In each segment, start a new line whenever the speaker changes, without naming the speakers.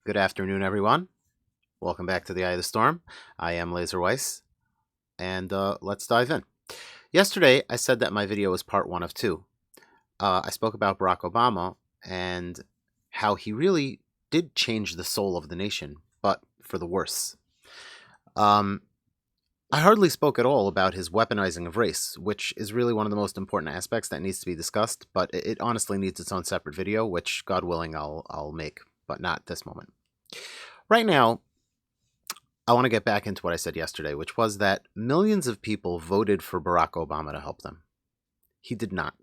Good afternoon, everyone. Welcome back to the Eye of the Storm. I am Laser Weiss, and let's dive in. Yesterday, I said that my video was part one of two. I spoke about Barack Obama and how he really did change the soul of the nation, but for the worse. I hardly spoke at all about his weaponizing of race, which is really one of the most important aspects that needs to be discussed, but it honestly needs its own separate video, which, God willing, I'll make, but not at this moment. Right now, I want to get back into what I said yesterday, which was that millions of people voted for Barack Obama to help them. He did not.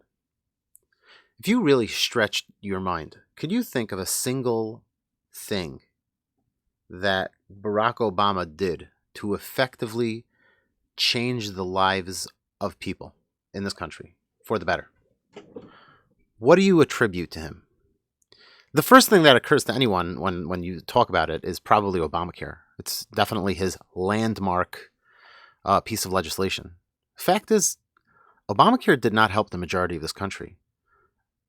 If you really stretched your mind, could you think of a single thing that Barack Obama did to effectively change the lives of people in this country for the better? What do you attribute to him? The first thing that occurs to anyone when you talk about it is probably Obamacare. It's definitely his landmark piece of legislation. Fact is, Obamacare did not help the majority of this country.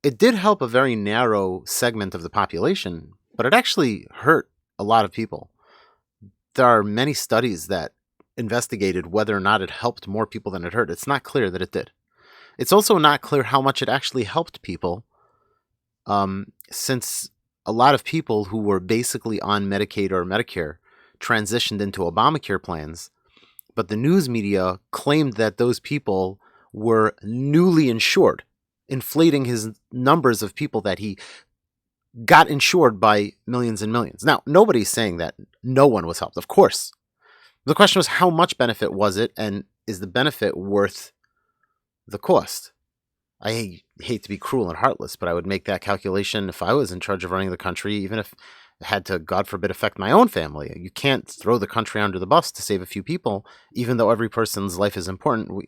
It did help a very narrow segment of the population, but it actually hurt a lot of people. There are many studies that investigated whether or not it helped more people than it hurt. It's not clear that it did. It's also not clear how much it actually helped people, since a lot of people who were basically on Medicaid or Medicare transitioned into Obamacare plans, but the news media claimed that those people were newly insured, inflating his numbers of people that he got insured by millions and millions. Now, nobody's saying that no one was helped, of course. The question was, how much benefit was it, and is the benefit worth the cost? I hate to be cruel and heartless, but I would make that calculation if I was in charge of running the country, even if it had to, God forbid, affect my own family. You can't throw the country under the bus to save a few people, even though every person's life is important.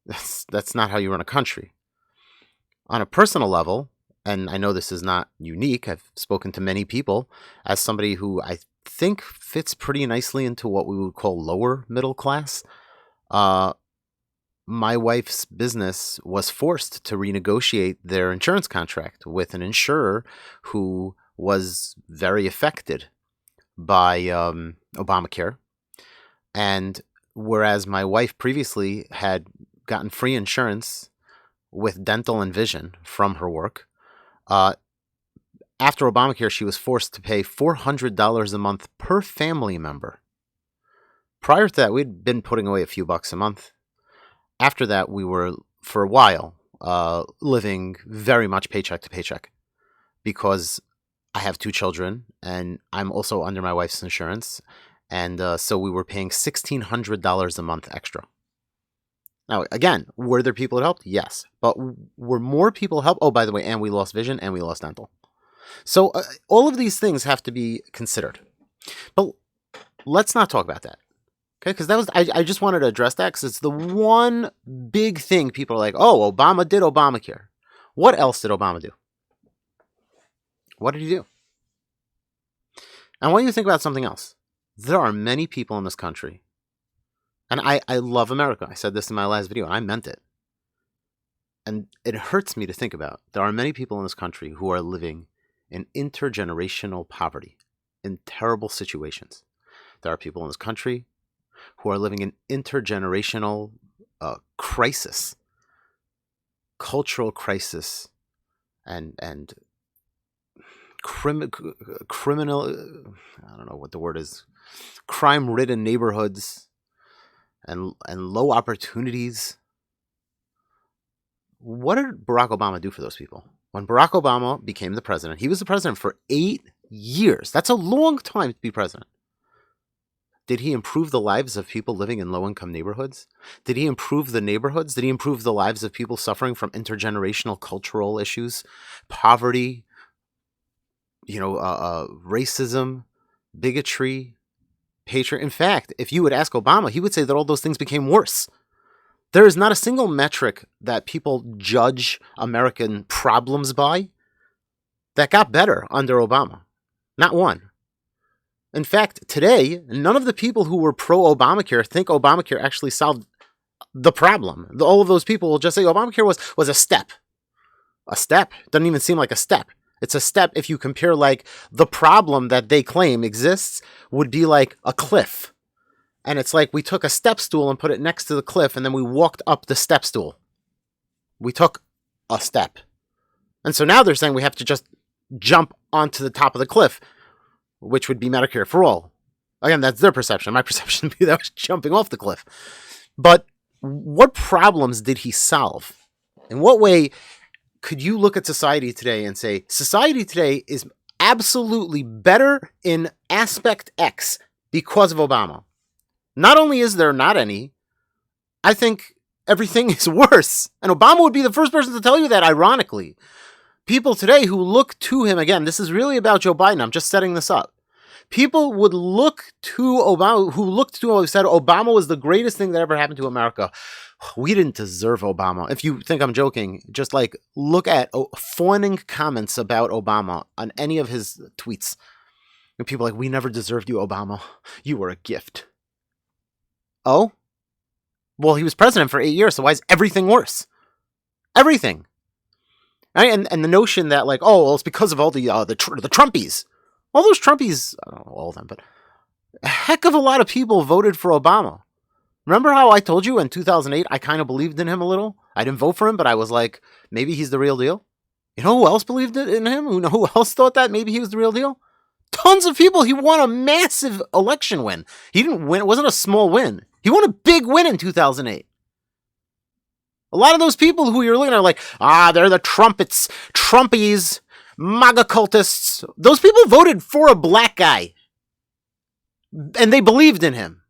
That's not how you run a country. On a personal level, and I know this is not unique, I've spoken to many people, as somebody who I think fits pretty nicely into what we would call lower middle class. My wife's business was forced to renegotiate their insurance contract with an insurer who was very affected by Obamacare. And whereas my wife previously had gotten free insurance with dental and vision from her work, after Obamacare, she was forced to pay $400 a month per family member. Prior to that, we'd been putting away a few bucks a month. After that, we were, for a while, living very much paycheck to paycheck, because I have two children, and I'm also under my wife's insurance, and so we were paying $1,600 a month extra. Now, again, were there people that helped? Yes. But were more people helped? Oh, by the way, and we lost vision, and we lost dental. So all of these things have to be considered. But let's not talk about that. Okay, because I just wanted to address that because it's the one big thing people are like, oh, Obama did Obamacare. What else did Obama do? What did he do? I want you to think about something else. There are many people in this country, and I love America. I said this in my last video, and I meant it. And it hurts me to think about. There are many people in this country who are living in intergenerational poverty, in terrible situations. There are people in this country who are living in intergenerational crisis, cultural crisis, and criminal, I don't know what the word is, crime-ridden neighborhoods and low opportunities. What did Barack Obama do for those people? When Barack Obama became the president, he was the president for 8 years. That's a long time to be president. Did he improve the lives of people living in low-income neighborhoods? Did he improve the neighborhoods? Did he improve the lives of people suffering from intergenerational cultural issues, poverty, racism, bigotry, hatred? In fact, if you would ask Obama, he would say that all those things became worse. There is not a single metric that people judge American problems by that got better under Obama. Not one. In fact, today, none of the people who were pro-Obamacare think Obamacare actually solved the problem. All of those people will just say Obamacare was a step. A step? Doesn't even seem like a step. It's a step, if you compare, like, the problem that they claim exists would be like a cliff. And it's like we took a step stool and put it next to the cliff, and then we walked up the step stool. We took a step. And so now they're saying we have to just jump onto the top of the cliff, which would be Medicare for all. Again, that's their perception. My perception would be that was jumping off the cliff. But what problems did he solve? In what way could you look at society today and say, society today is absolutely better in aspect X because of Obama? Not only is there not any, I think everything is worse. And Obama would be the first person to tell you that, ironically. People today who look to him, again, this is really about Joe Biden. I'm just setting this up. People would look to Obama, who said Obama was the greatest thing that ever happened to America. We didn't deserve Obama. If you think I'm joking, just like look at fawning comments about Obama on any of his tweets. And people are like, we never deserved you, Obama. You were a gift. Oh? Well, he was president for 8 years, so why is everything worse? Everything. Right? And the notion that, like, oh, well, it's because of all the Trumpies. All those Trumpies, I don't know all of them, but a heck of a lot of people voted for Obama. Remember how I told you in 2008 I kind of believed in him a little? I didn't vote for him, but I was like, maybe he's the real deal. You know who else believed in him? Who else thought that maybe he was the real deal? Tons of people. He won a massive election win. He didn't win. It wasn't a small win. He won a big win in 2008. A lot of those people who you're looking at are like, they're the trumpets, Trumpies, MAGA cultists. Those people voted for a black guy. And they believed in him.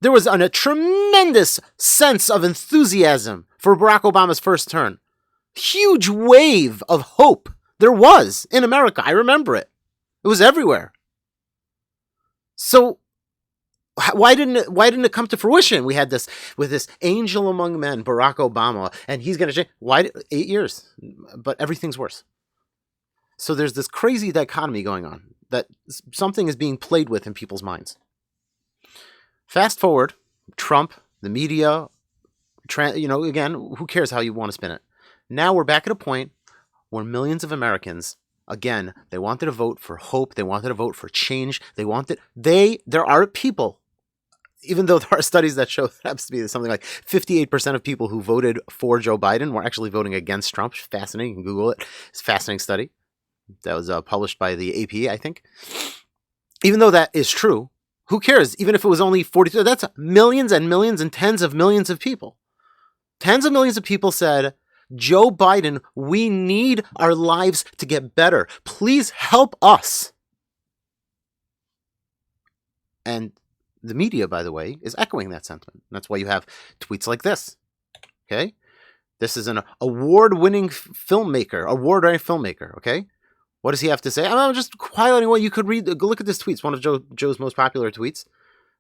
There was a tremendous sense of enthusiasm for Barack Obama's first term. Huge wave of hope there was in America. I remember it. It was everywhere. So why didn't it come to fruition? We had this with this angel among men, Barack Obama, and he's going to change. Why 8 years? But everything's worse. So there's this crazy dichotomy going on that something is being played with in people's minds. Fast forward, Trump, the media, again, who cares how you want to spin it? Now we're back at a point where millions of Americans, again, they wanted to vote for hope. They wanted to vote for change. There are people, even though there are studies that show that happens to be something like 58% of people who voted for Joe Biden were actually voting against Trump. Fascinating. You can Google it. It's a fascinating study that was published by the AP, I think. Even though that is true, who cares? Even if it was only 42, that's millions and millions and tens of millions of people. Tens of millions of people said, Joe Biden, we need our lives to get better. Please help us. And the media, by the way, is echoing that sentiment. That's why you have tweets like this. Okay? This is an award-winning filmmaker, okay? What does he have to say? I'm just highlighting what you could read. Go look at this tweet. It's one of Joe's most popular tweets.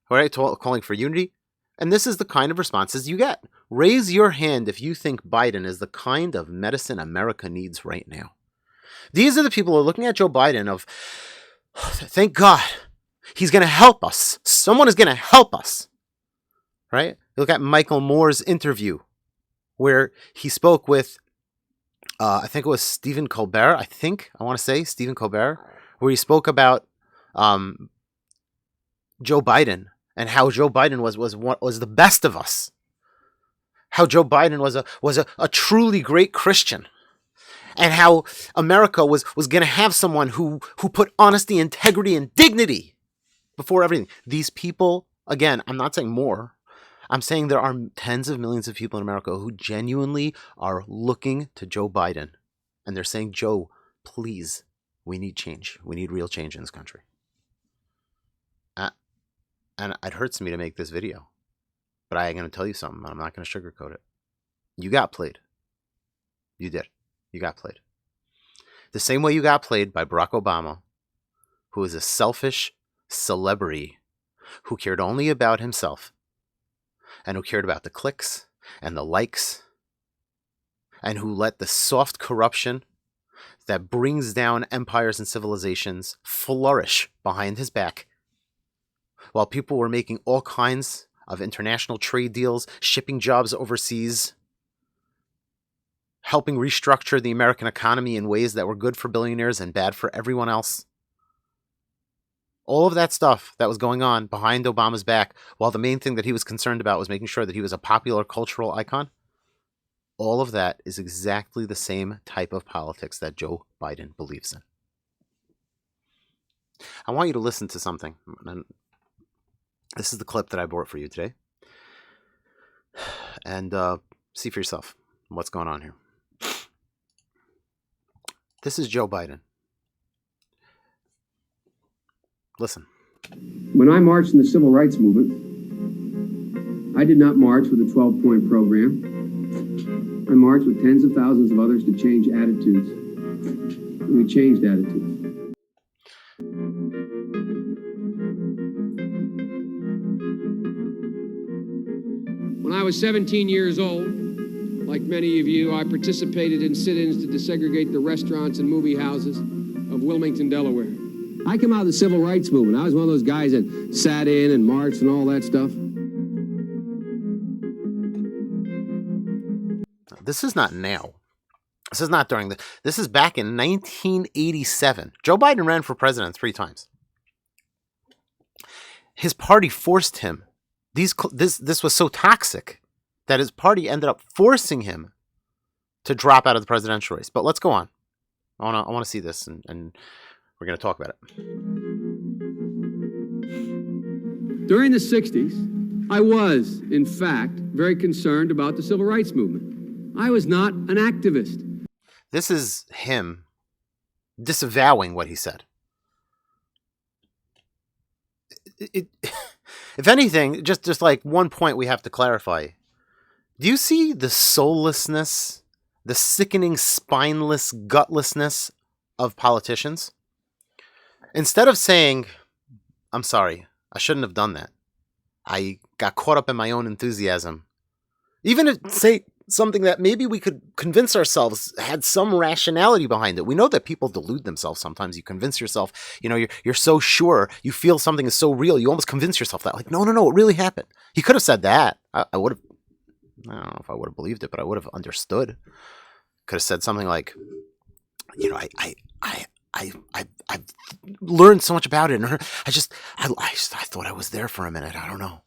All right, calling for unity. And this is the kind of responses you get. Raise your hand if you think Biden is the kind of medicine America needs right now. These are the people who are looking at Joe Biden of, thank God, he's going to help us. Someone is going to help us. Right? Look at Michael Moore's interview where he spoke with I think it was Stephen Colbert, Stephen Colbert, where he spoke about Joe Biden and how Joe Biden was the best of us. How Joe Biden was a truly great Christian. And how America was going to have someone who put honesty, integrity, and dignity before everything. These people, again, I'm not saying more. I'm saying there are tens of millions of people in America who genuinely are looking to Joe Biden. And they're saying, Joe, please, we need change. We need real change in this country. And it hurts me to make this video. But I'm going to tell you something. I'm not going to sugarcoat it. You got played. You did. You got played. The same way you got played by Barack Obama, who is a selfish celebrity who cared only about himself. And who cared about the clicks and the likes, and who let the soft corruption that brings down empires and civilizations flourish behind his back, while people were making all kinds of international trade deals, shipping jobs overseas. helping restructure the American economy in ways that were good for billionaires and bad for everyone else. All of that stuff that was going on behind Obama's back, while the main thing that he was concerned about was making sure that he was a popular cultural icon, all of that is exactly the same type of politics that Joe Biden believes in. I want you to listen to something. This is the clip that I brought for you today. And see for yourself what's going on here. This is Joe Biden. Listen.
When I marched in the civil rights movement, I did not march with a 12-point program. I marched with tens of thousands of others to change attitudes. And we changed attitudes. When I was 17 years old, like many of you, I participated in sit-ins to desegregate the restaurants and movie houses of Wilmington, Delaware. I came out of the civil rights movement. I was one of those guys that sat in and marched and all that stuff.
This is not now. This is not during this is back in 1987. Joe Biden ran for president 3 times. His party forced him. This was so toxic that his party ended up forcing him to drop out of the presidential race. But let's go on. I want to see this, and we're going to talk about it.
During the 60s, I was, in fact, very concerned about the civil rights movement. I was not an activist.
This is him disavowing what he said. If anything, just like one point we have to clarify. Do you see the soullessness, the sickening, spineless gutlessness of politicians? Instead of saying, I'm sorry, I shouldn't have done that. I got caught up in my own enthusiasm. Even to say something that maybe we could convince ourselves had some rationality behind it. We know that people delude themselves sometimes. You convince yourself, you're so sure, you feel something is so real, you almost convince yourself that, like, no, it really happened. He could have said that. I would have, I don't know if I would have believed it, but I would have understood. Could have said something like, I've learned so much about it, and I thought I was there for a minute. I don't know.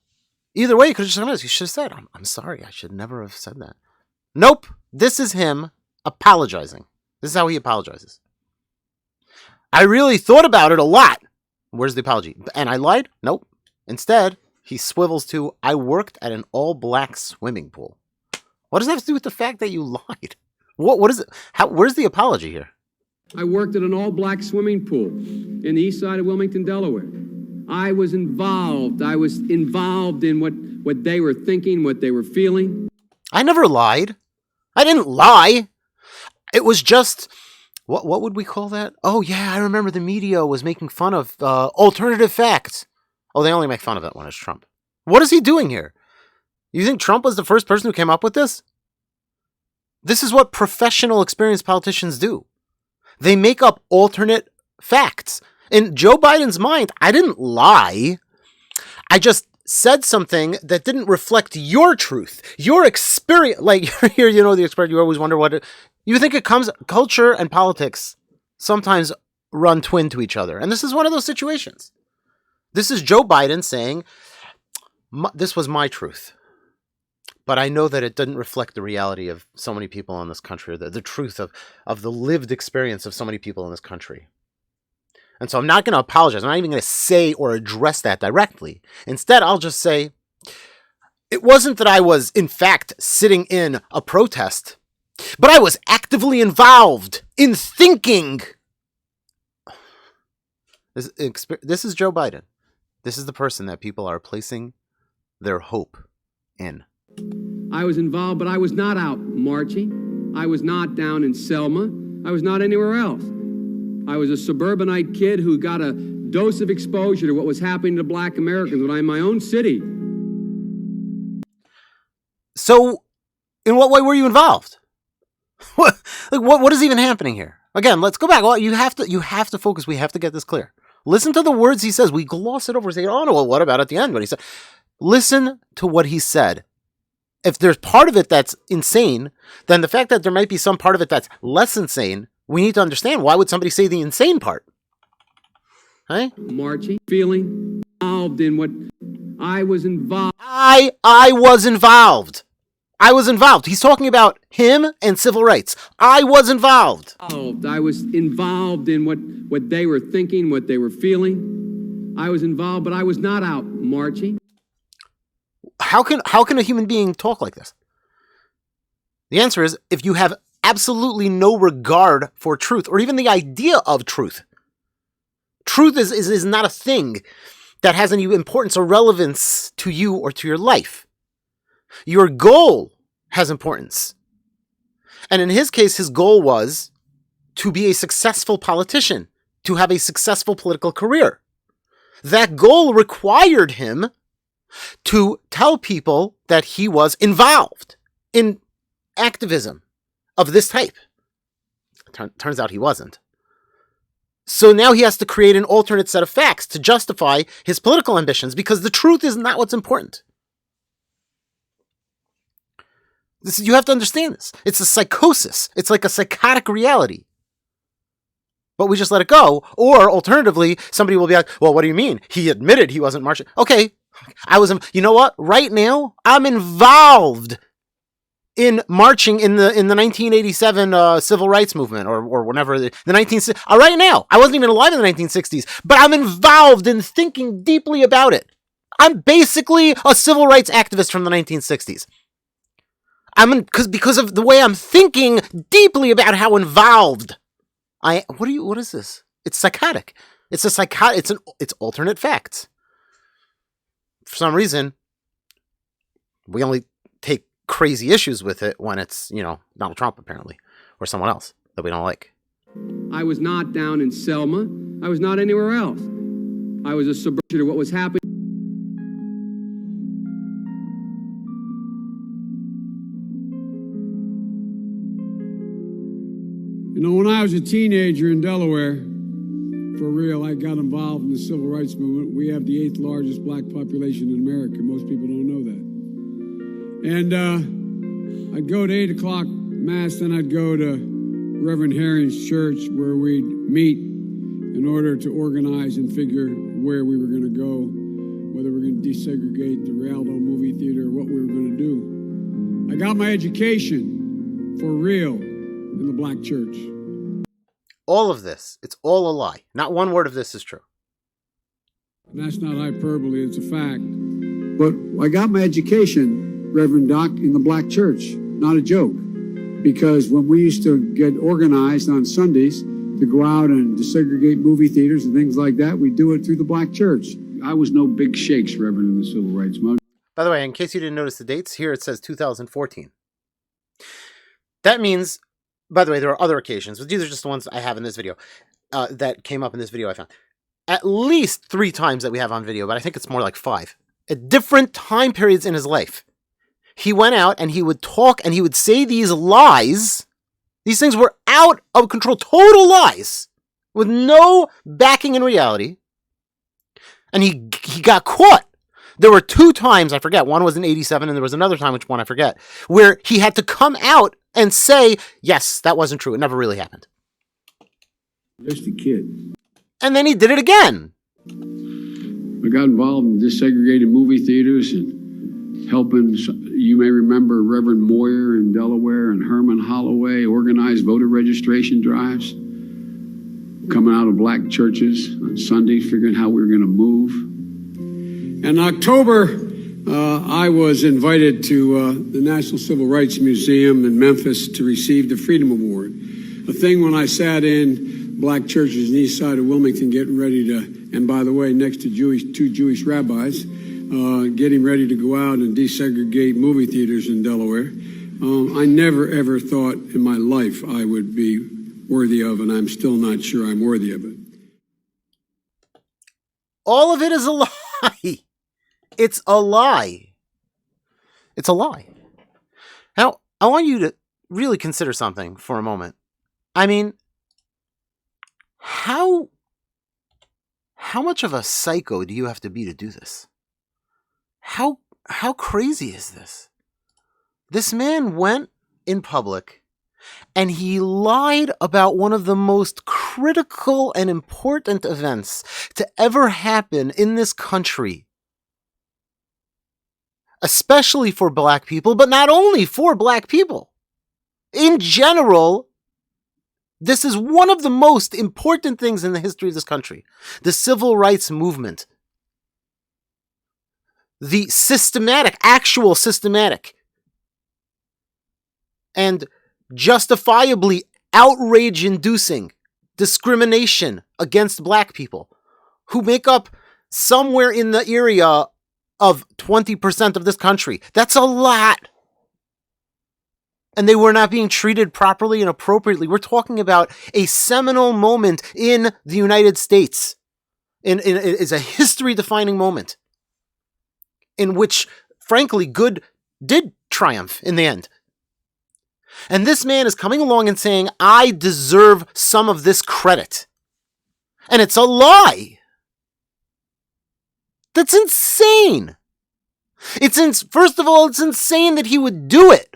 Either way, you could have just said, you should have said, I'm sorry, I should never have said that. Nope. This is him apologizing. This is how he apologizes. I really thought about it a lot. Where's the apology? And I lied? Nope. Instead, he swivels to, I worked at an all-black swimming pool. What does that have to do with the fact that you lied? What is it? Where's the apology here?
I worked at an all-black swimming pool in the east side of Wilmington, Delaware. I was involved. I was involved in what they were thinking, what they were feeling.
I never lied. I didn't lie. It was just, what would we call that? Oh, yeah, I remember the media was making fun of alternative facts. Oh, they only make fun of it when it's Trump. What is he doing here? You think Trump was the first person who came up with this? This is what professional, experienced politicians do. They make up alternate facts. In Joe Biden's mind, I didn't lie. I just said something that didn't reflect your truth, your experience. Like, here, the expression, you always wonder you think it comes, culture and politics sometimes run twin to each other. And this is one of those situations. This is Joe Biden saying, this was my truth. But I know that it didn't reflect the reality of so many people in this country, the truth of the lived experience of so many people in this country. And so I'm not going to apologize. I'm not even going to say or address that directly. Instead, I'll just say, it wasn't that I was, in fact, sitting in a protest, but I was actively involved in thinking. This is Joe Biden. This is the person that people are placing their hope in.
I was involved, but I was not out marching. I was not down in Selma. I was not anywhere else. I was a suburbanite kid who got a dose of exposure to what was happening to black Americans when I'm in my own city.
So, in what way were you involved? What is even happening here? Again, let's go back. Well, you have to focus. We have to get this clear. Listen to the words he says. We gloss it over and say, oh no, well, what about at the end when he said? Listen to what he said. if there's part of it that's insane, then the fact that there might be some part of it that's less insane, we need to understand why would somebody say the insane part? Right?
Marching, feeling involved in what I was involved.
I was involved. I was involved. He's talking about him and civil rights. I was involved.
I was involved in what they were thinking, what they were feeling. I was involved, but I was not out marching.
How can a human being talk like this? The answer is if you have absolutely no regard for truth or even the idea of truth. Truth is not a thing that has any importance or relevance to you or to your life. Your goal has importance. And in his case, his goal was to be a successful politician, to have a successful political career. That goal required him to tell people that he was involved in activism of this type. Turns out he wasn't. So now he has to create an alternate set of facts to justify his political ambitions because the truth is not what's important. You have to understand this. It's a psychosis. It's like a psychotic reality. But we just let it go. Or alternatively, somebody will be like, well, what do you mean? He admitted he wasn't marching. Okay, you know what? Right now, I'm involved in marching in the 1987 civil rights movement or whenever the 1960s. Right now, I wasn't even alive in the 1960s, but I'm involved in thinking deeply about it. I'm basically a civil rights activist from the 1960s. Because of the way I'm thinking deeply about how involved what is this? It's psychotic. It's alternate facts. For some reason, we only take crazy issues with it when it's, Donald Trump apparently, or someone else that we don't like.
I was not down in Selma. I was not anywhere else. I was a subversion of what was happening. When I was a teenager in Delaware, for real, I got involved in the civil rights movement. We have the 8th largest black population in America. Most people don't know that. And I'd go to 8 o'clock Mass, then I'd go to Reverend Herring's church where we'd meet in order to organize and figure where we were going to go, whether we were going to desegregate the Rialto movie theater or what we were going to do. I got my education for real in the black church.
All of this, it's all a lie. Not one word of this is true.
And that's not hyperbole, it's a fact. But I got my education, Reverend Doc, in the black church. Not a joke. Because when we used to get organized on Sundays to go out and desegregate movie theaters and things like that, we'd do it through the black church. I was no big shakes, Reverend, in the civil rights movement.
By the way, in case you didn't notice the dates, here it says 2014. That means, by the way, there are other occasions, but these are just the ones I have in this video that came up in this video I found. At least 3 times that we have on video, but I think it's more like 5. At different time periods in his life. He went out and he would talk and he would say these lies. These things were out of control, total lies, with no backing in reality. And he got caught. There were 2 times, I forget, one was in 87 and there was another time, which one I forget, where he had to come out and say, yes, that wasn't true. It never really happened.
Just a kid.
And then he did it again.
I got involved in desegregated movie theaters and helping, you may remember Reverend Moyer in Delaware and Herman Holloway organize voter registration drives, coming out of black churches on Sundays, figuring how we were going to move. In October, I was invited to the National Civil Rights Museum in Memphis to receive the Freedom Award. A thing when I sat in black churches in the east side of Wilmington getting ready to, and by the way, next to 2 Jewish rabbis, getting ready to go out and desegregate movie theaters in Delaware. I never ever thought in my life I would be worthy of, and I'm still not sure I'm worthy of it.
All of it is a lie. It's a lie. It's a lie. Now, I want you to really consider something for a moment. I mean, how much of a psycho do you have to be to do this? How crazy is this? This man went in public and he lied about one of the most critical and important events to ever happen in this country, especially for black people, but not only for black people. In general, this is one of the most important things in the history of this country. The civil rights movement. The actual systematic, and justifiably outrage-inducing discrimination against black people who make up somewhere in the area of 20% of this country. That's a lot. And they were not being treated properly and appropriately. We're talking about a seminal moment in the United States. It's a history-defining moment in which, frankly, good did triumph in the end. And this man is coming along and saying, I deserve some of this credit. And it's a lie. That's insane. First of all, it's insane that he would do it.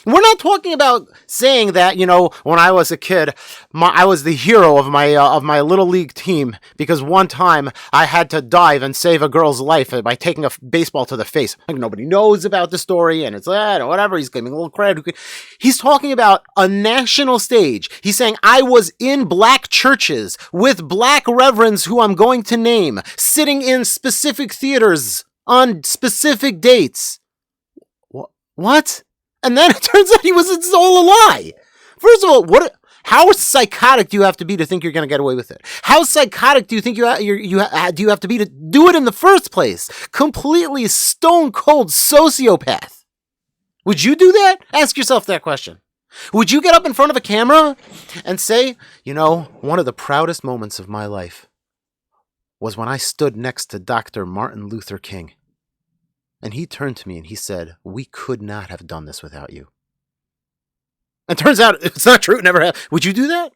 We're not talking about saying that, when I was a kid, I was the hero of my little league team because one time I had to dive and save a girl's life by taking a baseball to the face. Like, nobody knows about the story, and it's whatever. He's giving a little credit. He's talking about a national stage. He's saying, I was in black churches with black reverends who I'm going to name, sitting in specific theaters on specific dates. What? And then it turns out it's all a lie. First of all, how psychotic do you have to be to think you're going to get away with it? How psychotic do you think do you have to be to do it in the first place? Completely stone cold sociopath. Would you do that? Ask yourself that question. Would you get up in front of a camera and say, one of the proudest moments of my life was when I stood next to Dr. Martin Luther King. And he turned to me and he said, we could not have done this without you. And turns out it's not true. It never happened. Would you do that?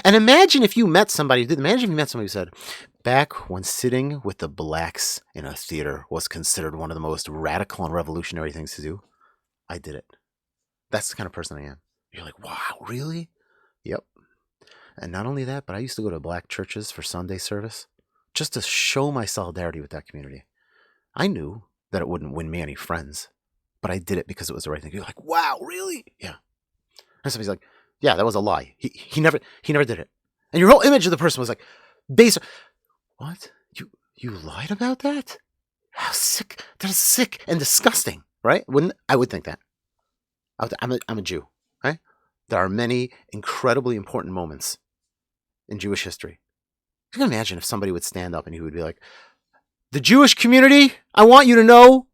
And imagine if you met somebody who said, back when sitting with the blacks in a theater was considered one of the most radical and revolutionary things to do, I did it. That's the kind of person I am. You're like, wow, really? Yep. And not only that, but I used to go to black churches for Sunday service just to show my solidarity with that community. I knew that it wouldn't win me any friends, but I did it because it was the right thing. You're like, wow, really? Yeah. And somebody's like, yeah, that was a lie. He never did it. And your whole image of the person was like, what? You lied about that? How sick? That is sick and disgusting, right? I would think that. I'm a Jew, right? There are many incredibly important moments in Jewish history. You can imagine if somebody would stand up and he would be like, the Jewish community, I want you to know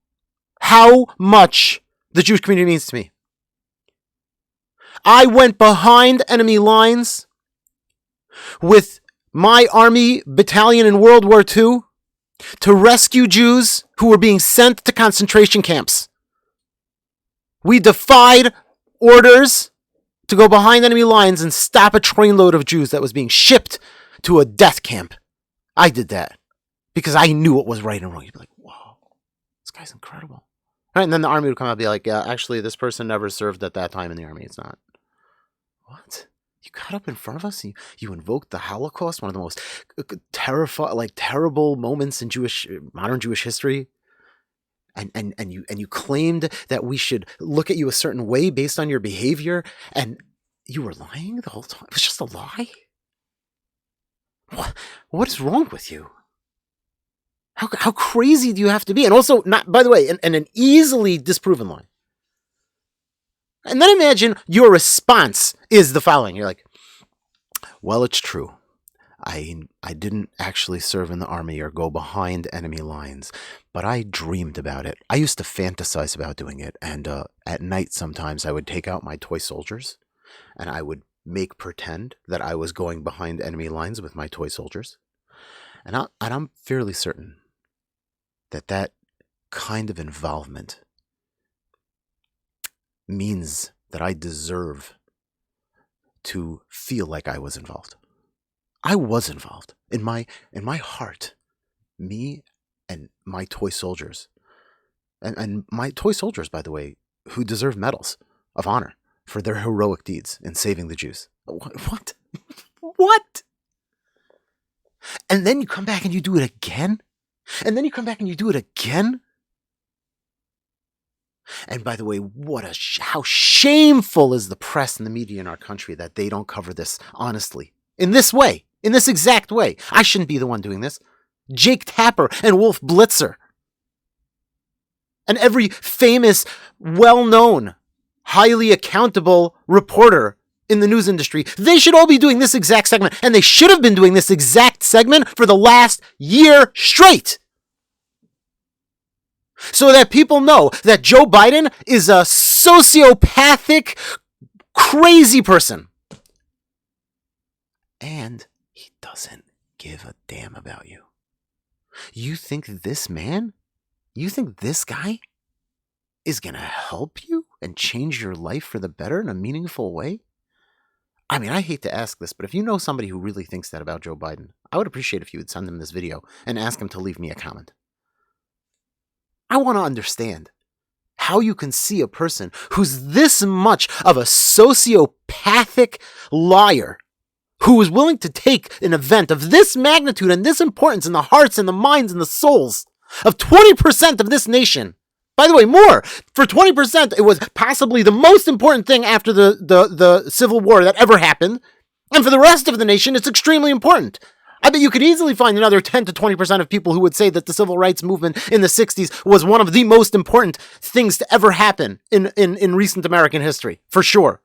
how much the Jewish community means to me. I went behind enemy lines with my army battalion in World War II to rescue Jews who were being sent to concentration camps. We defied orders to go behind enemy lines and stop a trainload of Jews that was being shipped to a death camp. I did that. Because I knew what was right and wrong. You'd be like, whoa, this guy's incredible. Right? And then the army would come out and be like, yeah, actually, this person never served at that time in the army. It's not. What? You got up in front of us and you invoked the Holocaust, one of the most terrible moments in modern Jewish history. And you claimed that we should look at you a certain way based on your behavior. And you were lying the whole time. It was just a lie. What is wrong with you? How crazy do you have to be? And also, not, by the way, and an easily disproven lie. And then imagine your response is the following. You're like, well, it's true. I didn't actually serve in the army or go behind enemy lines, but I dreamed about it. I used to fantasize about doing it. And at night, sometimes I would take out my toy soldiers and I would make pretend that I was going behind enemy lines with my toy soldiers. And I'm fairly certain that kind of involvement means that I deserve to feel like I was involved. I was involved in my heart. Me and my toy soldiers, and my toy soldiers, by the way, who deserve medals of honor for their heroic deeds in saving the Jews. What? What? And then you come back and you do it again? And then you come back and you do it again? And by the way, how shameful is the press and the media in our country that they don't cover this honestly. In this way. In this exact way. I shouldn't be the one doing this. Jake Tapper and Wolf Blitzer. And every famous, well-known, highly accountable reporter in the news industry, they should all be doing this exact segment. And they should have been doing this exact segment for the last year straight. So that people know that Joe Biden is a sociopathic, crazy person. And he doesn't give a damn about you. You think this guy is going to help you and change your life for the better in a meaningful way? I mean, I hate to ask this, but if you know somebody who really thinks that about Joe Biden, I would appreciate if you would send them this video and ask him to leave me a comment. I want to understand how you can see a person who's this much of a sociopathic liar, who is willing to take an event of this magnitude and this importance in the hearts and the minds and the souls of 20% of this nation. By the way, more. For 20%, it was possibly the most important thing after the Civil War that ever happened. And for the rest of the nation, it's extremely important. I bet you could easily find another 10 to 20% of people who would say that the civil rights movement in the 60s was one of the most important things to ever happen in recent American history. For sure.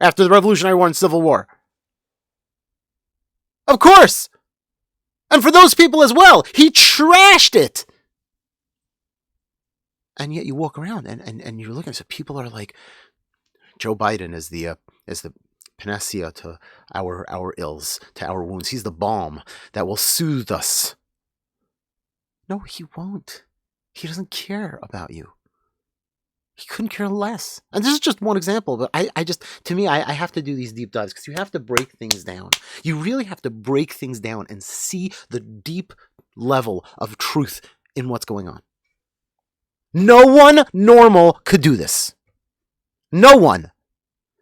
After the Revolutionary War and Civil War. Of course. And for those people as well, he trashed it. And yet you walk around and you're looking, so people are like, Joe Biden is the panacea to our ills, to our wounds. He's the balm that will soothe us. No, he won't. He doesn't care about you. He couldn't care less. And this is just one example, but I have to do these deep dives because you have to break things down. You really have to break things down and see the deep level of truth in what's going on. No one normal could do this. No one.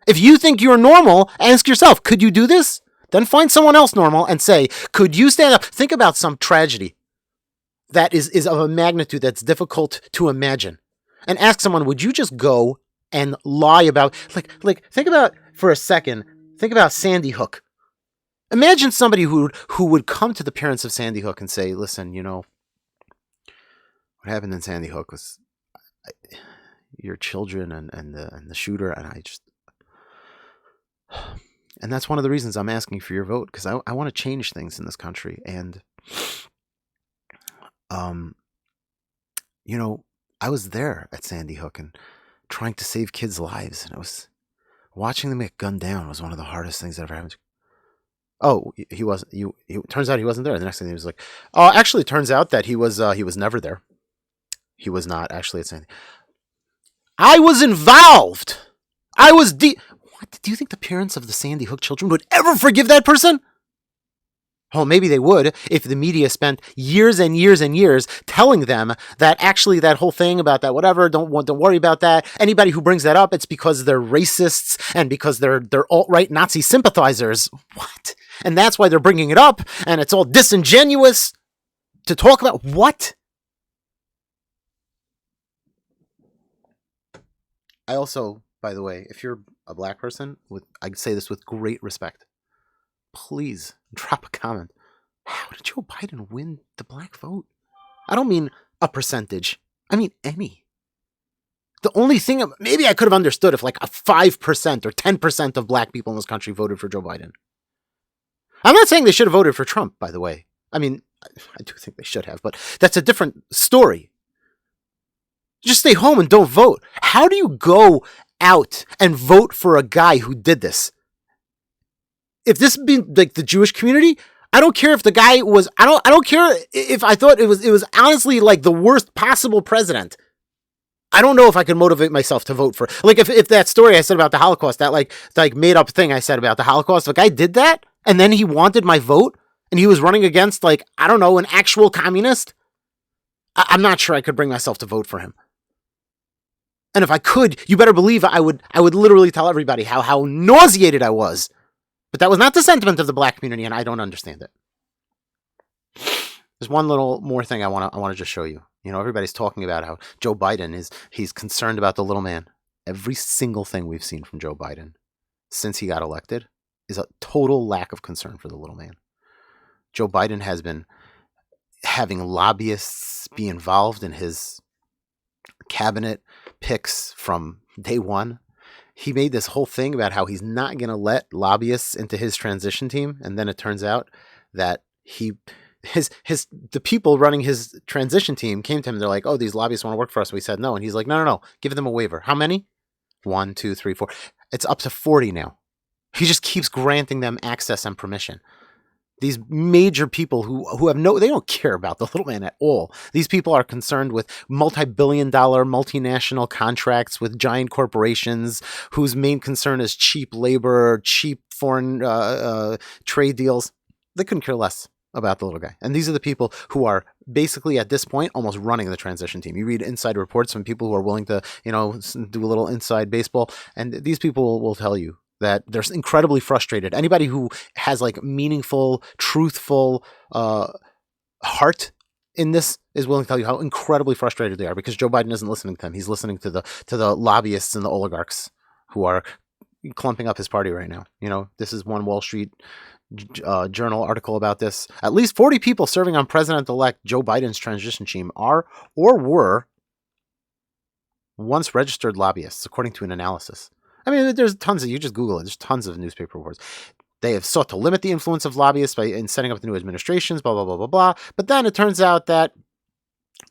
If you think you're normal, ask yourself, could you do this? Then find someone else normal and say, could you stand up? Think about some tragedy that is of a magnitude that's difficult to imagine. And ask someone, would you just go and lie about, like think about, for a second, think about Sandy Hook. Imagine somebody who would come to the parents of Sandy Hook and say, listen, you know, what happened in Sandy Hook was your children and the shooter, and that's one of the reasons I'm asking for your vote, because I want to change things in this country. And you know, I was there at Sandy Hook and trying to save kids' lives, and I was watching them get gunned down was one of the hardest things that ever happened. Oh, he wasn't. Turns out he wasn't there. The next thing he was like, oh, actually, it turns out that he was never there. He was not actually at Sandy. I was involved. I was What? Do you think the parents of the Sandy Hook children would ever forgive that person? Oh, maybe they would if the media spent years and years and years telling them that actually that whole thing about that whatever, don't worry about that. Anybody who brings that up, it's because they're racists and because they're alt-right Nazi sympathizers. What? And that's why they're bringing it up, and it's all disingenuous to talk about what? I also, by the way, if you're a black person, I say this with great respect, please drop a comment. How did Joe Biden win the black vote? I don't mean a percentage. I mean any. The only thing, maybe I could have understood if like a 5% or 10% of black people in this country voted for Joe Biden. I'm not saying they should have voted for Trump, by the way. I mean, I do think they should have, but that's a different story. Just stay home and don't vote. How do you go out and vote for a guy who did this? If this be like the Jewish community, I don't care if the guy was, I don't care if I thought it was honestly like the worst possible president. I don't know if I could motivate myself to vote for, like if that story I said about the Holocaust, that like made up thing I said about the Holocaust, if a guy did that and then he wanted my vote and he was running against like, I don't know, an actual communist, I'm not sure I could bring myself to vote for him. And if I could, you better believe I would literally tell everybody how nauseated I was. But that was not the sentiment of the black community, and I don't understand it. There's one little more thing I want to just show you. You know, everybody's talking about how Joe Biden he's concerned about the little man. Every single thing we've seen from Joe Biden since he got elected is a total lack of concern for the little man. Joe Biden has been having lobbyists be involved in his cabinet picks from day one. He made this whole thing about how he's not going to let lobbyists into his transition team, and then it turns out that the people running his transition team came to him. They're like, "Oh, these lobbyists want to work for us." So he said no, and he's like, "No, give them a waiver." How many? 1, 2, 3, 4. It's up to 40 now. He just keeps granting them access and permission. These major people who have they don't care about the little man at all. These people are concerned with multi-billion-dollar multinational contracts with giant corporations whose main concern is cheap labor, cheap foreign trade deals. They couldn't care less about the little guy. And these are the people who are basically at this point almost running the transition team. You read inside reports from people who are willing to, do a little inside baseball, and these people will tell you that they're incredibly frustrated. Anybody who has like meaningful, truthful heart in this is willing to tell you how incredibly frustrated they are because Joe Biden isn't listening to them. He's listening to the lobbyists and the oligarchs who are clumping up his party right now. This is one Wall Street Journal article about this. At least 40 people serving on President-elect Joe Biden's transition team are or were once registered lobbyists, according to an analysis. I mean, there's tons you just Google it. There's tons of newspaper reports. They have sought to limit the influence of lobbyists in setting up the new administrations, blah, blah, blah, blah, blah. But then it turns out that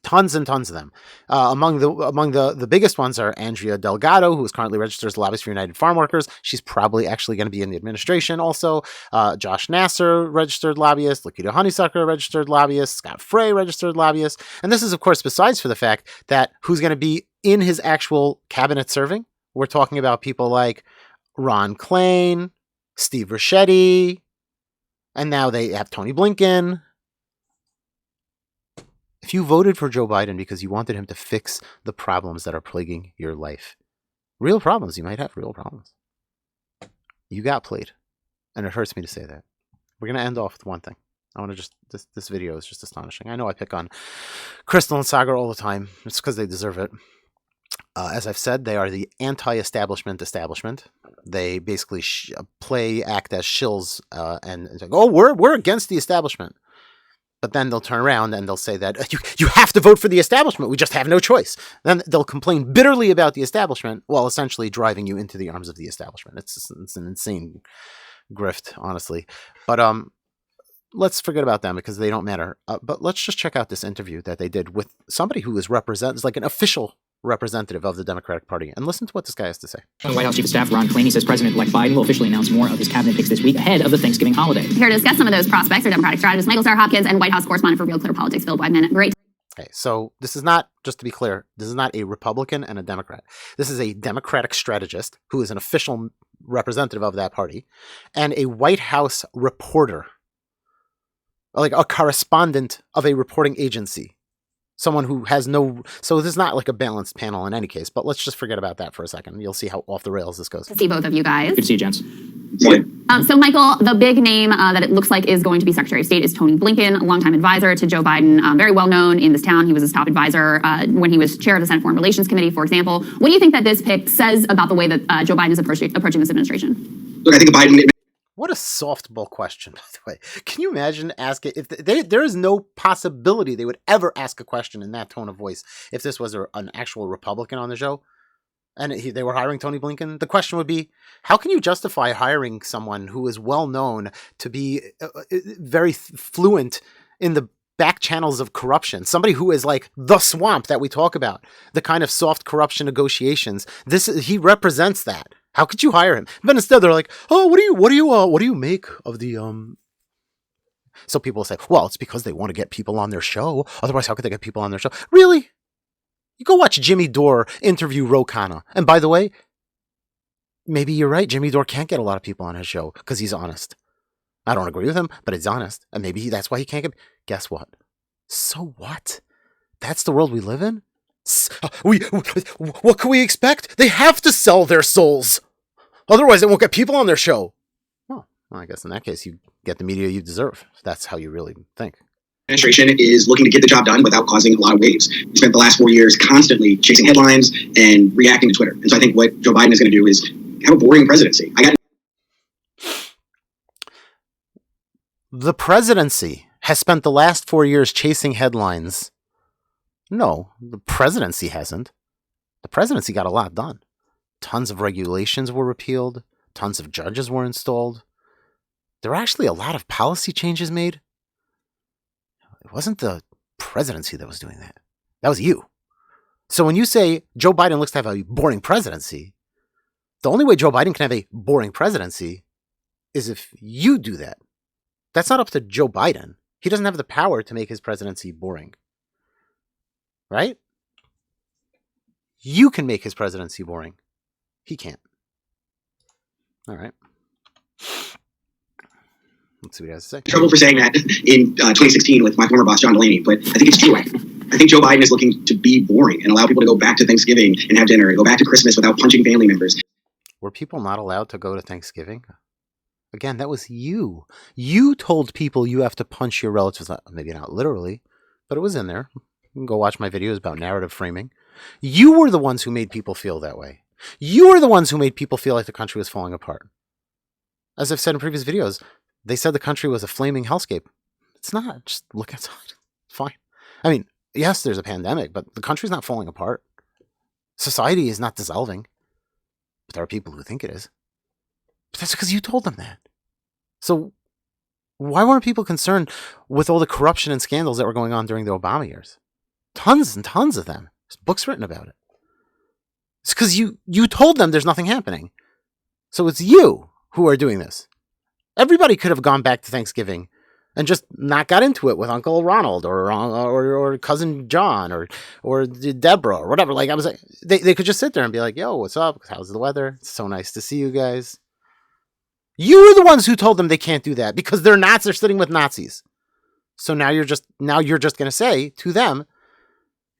tons and tons of them. Among the biggest ones are Andrea Delgado, who is currently registered as a lobbyist for United Farm Workers. She's probably actually going to be in the administration also. Josh Nasser, registered lobbyist. Lakita Honeysucker, registered lobbyist. Scott Frey, registered lobbyist. And this is, of course, besides for the fact that who's going to be in his actual cabinet serving. We're talking about people like Ron Klain, Steve Ricchetti, and now they have Tony Blinken. If you voted for Joe Biden because you wanted him to fix the problems that are plaguing your life, real problems, you might have real problems, you got played. And it hurts me to say that. We're going to end off with one thing. I want to this video is just astonishing. I know I pick on Crystal and Sagar all the time. It's because they deserve it. As I've said, they are the anti-establishment establishment. They basically act as shills and like, oh, we're against the establishment. But then they'll turn around and they'll say that you have to vote for the establishment. We just have no choice. Then they'll complain bitterly about the establishment while essentially driving you into the arms of the establishment. It's an insane grift, honestly. But let's forget about them because they don't matter. But let's just check out this interview that they did with somebody who is like an official representative of the Democratic Party, and listen to what this guy has to say.
White House Chief of Staff Ron Klain says President-elect Biden will officially announce more of his cabinet picks this week ahead of the Thanksgiving holiday.
Here to discuss some of those prospects are Democratic strategist Michael Sarah Hopkins and White House correspondent for Real Clear Politics, Phil Weidman. Great.
Okay, so this is not, just to be clear, this is not a Republican and a Democrat. This is a Democratic strategist who is an official representative of that party, and a White House reporter, like a correspondent of a reporting agency. Someone who has so this is not like a balanced panel in any case, but let's just forget about that for a second. You'll see how off the rails this goes.
To see both of you guys.
Good to see you, gents.
So, Michael, the big name that it looks like is going to be Secretary of State is Tony Blinken, a longtime advisor to Joe Biden, very well known in this town. He was his top advisor when he was chair of the Senate Foreign Relations Committee, for example. What do you think that this pick says about the way that Joe Biden is approaching this administration?
Look, I think Biden.
What a softball question, by the way. Can you imagine asking if there is no possibility they would ever ask a question in that tone of voice if this was an actual Republican on the show and they were hiring Tony Blinken? The question would be, how can you justify hiring someone who is well known to be very fluent in the back channels of corruption, somebody who is like the swamp that we talk about, the kind of soft corruption negotiations? He represents that. How could you hire him? But instead they're like, oh, what do you make of the So people will say, well, it's because they want to get people on their show. Otherwise, how could they get people on their show? Really? You go watch Jimmy Dore interview Ro Khanna. And by the way, maybe you're right. Jimmy Dore can't get a lot of people on his show because he's honest. I don't agree with him, but he's honest. And maybe that's why he can't get. Guess what? So what? That's the world we live in? What can we expect? They have to sell their souls. Otherwise, they won't get people on their show. Well, I guess in that case, you get the media you deserve. If that's how you really think.
Administration is looking to get the job done without causing a lot of waves. We spent the last 4 years constantly chasing headlines and reacting to Twitter. And so I think what Joe Biden is going to do is have a boring presidency.
The presidency has spent the last 4 years chasing headlines. No, the presidency hasn't. The presidency got a lot done. Tons of regulations were repealed. Tons of judges were installed. There were actually a lot of policy changes made. It wasn't the presidency that was doing that. That was you. So when you say Joe Biden looks to have a boring presidency, the only way Joe Biden can have a boring presidency is if you do that. That's not up to Joe Biden. He doesn't have the power to make his presidency boring. Right? You can make his presidency boring. He can't. All right. Let's see what he has to say.
Trouble for saying that in 2016 with my former boss, John Delaney, but I think it's true. I think Joe Biden is looking to be boring and allow people to go back to Thanksgiving and have dinner and go back to Christmas without punching family members.
Were people not allowed to go to Thanksgiving? Again, that was you. You told people you have to punch your relatives. Maybe not literally, but it was in there. You can go watch my videos about narrative framing. You were the ones who made people feel that way. You were the ones who made people feel like the country was falling apart. As I've said in previous videos, they said the country was a flaming hellscape. It's not. Just look outside. It's fine. I mean, yes, there's a pandemic, but the country's not falling apart. Society is not dissolving. But there are people who think it is. But that's because you told them that. So why weren't people concerned with all the corruption and scandals that were going on during the Obama years? Tons and tons of them. There's books written about it. It's because you told them there's nothing happening. So it's you who are doing this. Everybody could have gone back to Thanksgiving and just not got into it with Uncle Ronald or cousin John or Deborah or whatever. Like I was like, they could just sit there and be like, "Yo, what's up? How's the weather? It's so nice to see you guys." You were the ones who told them they can't do that because they're Nazis. They're sitting with Nazis. So now you're just going to say to them,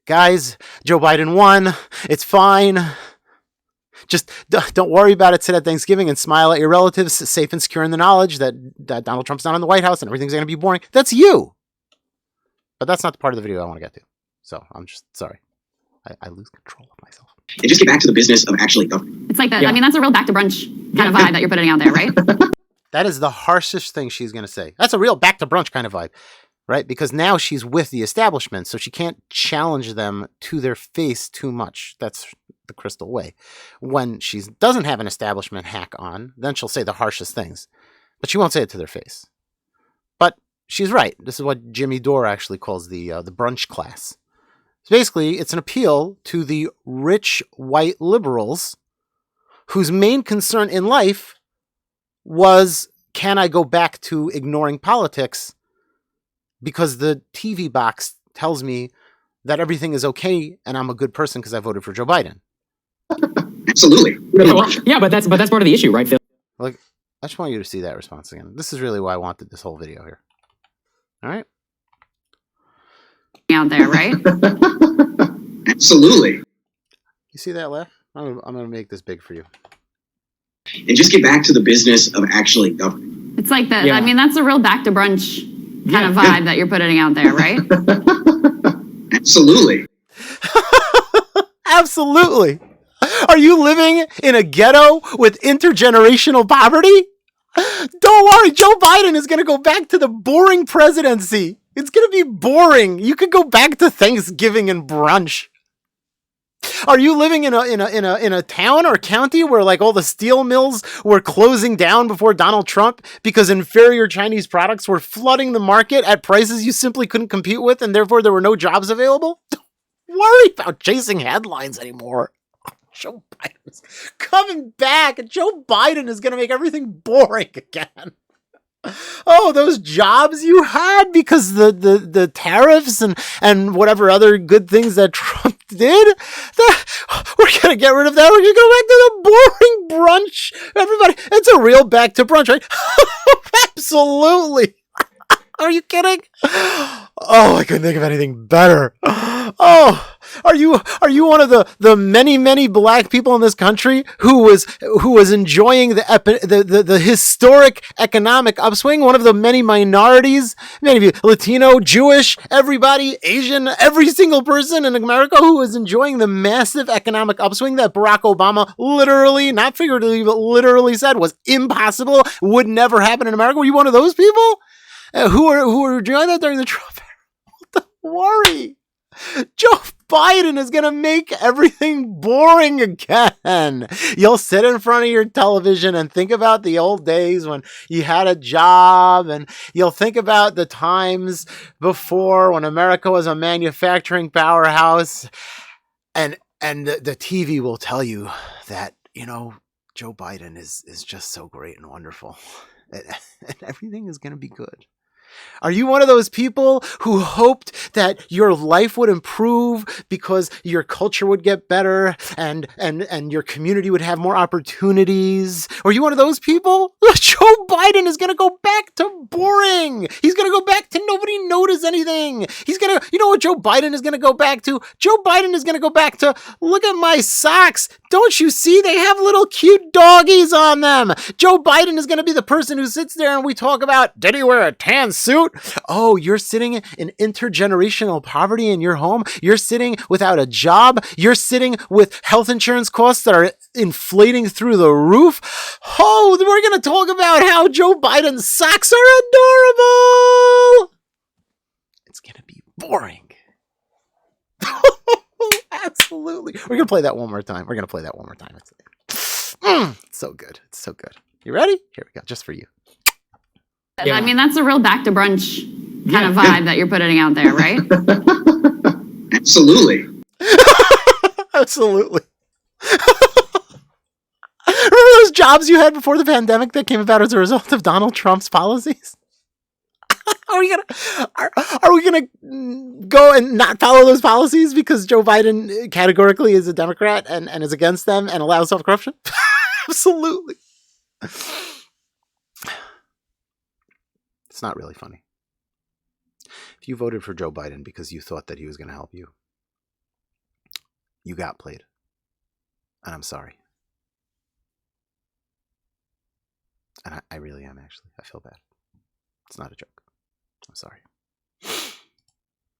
"Guys, Joe Biden won. It's fine. Just don't worry about it. Sit at Thanksgiving and smile at your relatives, safe and secure in the knowledge that Donald Trump's not in the White House and everything's going to be boring." That's you. But that's not the part of the video I want to get to. So I'm just sorry. I lose control of myself.
And just get back to the business of actually governing.
It's like that. Yeah. I mean, that's a real back to brunch kind of vibe that you're putting out there, right?
That is the harshest thing she's going to say. That's a real back to brunch kind of vibe, right? Because now she's with the establishment, so she can't challenge them to their face too much. That's the Crystal way. When she doesn't have an establishment hack on, then she'll say the harshest things, but she won't say it to their face. But she's right. This is what Jimmy Dore actually calls the brunch class. So basically, it's an appeal to the rich white liberals whose main concern in life was, can I go back to ignoring politics because the TV box tells me that everything is okay and I'm a good person because I voted for Joe Biden.
Absolutely.
Yeah, but that's part of the issue, right, Phil?
Like, I just want you to see that response again. This is really why I wanted this whole video here. All right?
Out there, right?
Absolutely.
You see that laugh? I'm going to make this big for you.
And just get back to the business of actually governing.
It's like that. Yeah. I mean, that's a real back to brunch kind of vibe that you're putting out there, right?
Absolutely.
Absolutely. Are you living in a ghetto with intergenerational poverty? Don't worry, Joe Biden is going to go back to the boring presidency. It's going to be boring. You could go back to Thanksgiving and brunch. Are you living in a town or county where like all the steel mills were closing down before Donald Trump because inferior Chinese products were flooding the market at prices you simply couldn't compete with and therefore there were no jobs available? Don't worry about chasing headlines anymore. Joe Biden's coming back. Joe Biden is going to make everything boring again. Oh, those jobs you had because the tariffs and whatever other good things that Trump did, we're going to get rid of that. We're going to go back to the boring brunch. Everybody, it's a real back to brunch, right? Absolutely. Are you kidding? Oh, I couldn't think of anything better. Oh, Are you one of the many black people in this country who was enjoying the historic economic upswing? One of the many minorities, many of you, Latino, Jewish, everybody, Asian, every single person in America who was enjoying the massive economic upswing that Barack Obama literally, not figuratively, but literally said was impossible, would never happen in America. Were you one of those people who were enjoying that during the Trump era? Don't worry. Joe Biden is going to make everything boring again. You'll sit in front of your television and think about the old days when you had a job, and you'll think about the times before when America was a manufacturing powerhouse, and the TV will tell you that, Joe Biden is just so great and wonderful, and everything is going to be good. Are you one of those people who hoped that your life would improve because your culture would get better and your community would have more opportunities? Are you one of those people? Joe Biden is going to go back to boring. He's going to go back to nobody notice anything. You know what Joe Biden is going to go back to? Joe Biden is going to go back to, look at my socks. Don't you see? They have little cute doggies on them. Joe Biden is going to be the person who sits there and we talk about, did he wear a tan suit? Oh, you're sitting in intergenerational poverty in your home. You're sitting without a job. You're sitting with health insurance costs that are inflating through the roof. Oh, we're going to talk about how Joe Biden's socks are adorable. It's going to be boring. Absolutely. We're going to play that one more time. It's so good. It's so good. You ready? Here we go. Just for you.
Yeah. I mean, that's a real back to brunch kind of vibe that you're putting out there, right?
Absolutely.
Absolutely. Remember those jobs you had before the pandemic that came about as a result of Donald Trump's policies? Are we gonna go and not follow those policies because Joe Biden categorically is a Democrat and is against them and allows self-corruption? Absolutely. It's not really funny. If you voted for Joe Biden because you thought that he was going to help you, you got played. And I'm sorry. And I really am, actually. I feel bad. It's not a joke. I'm sorry.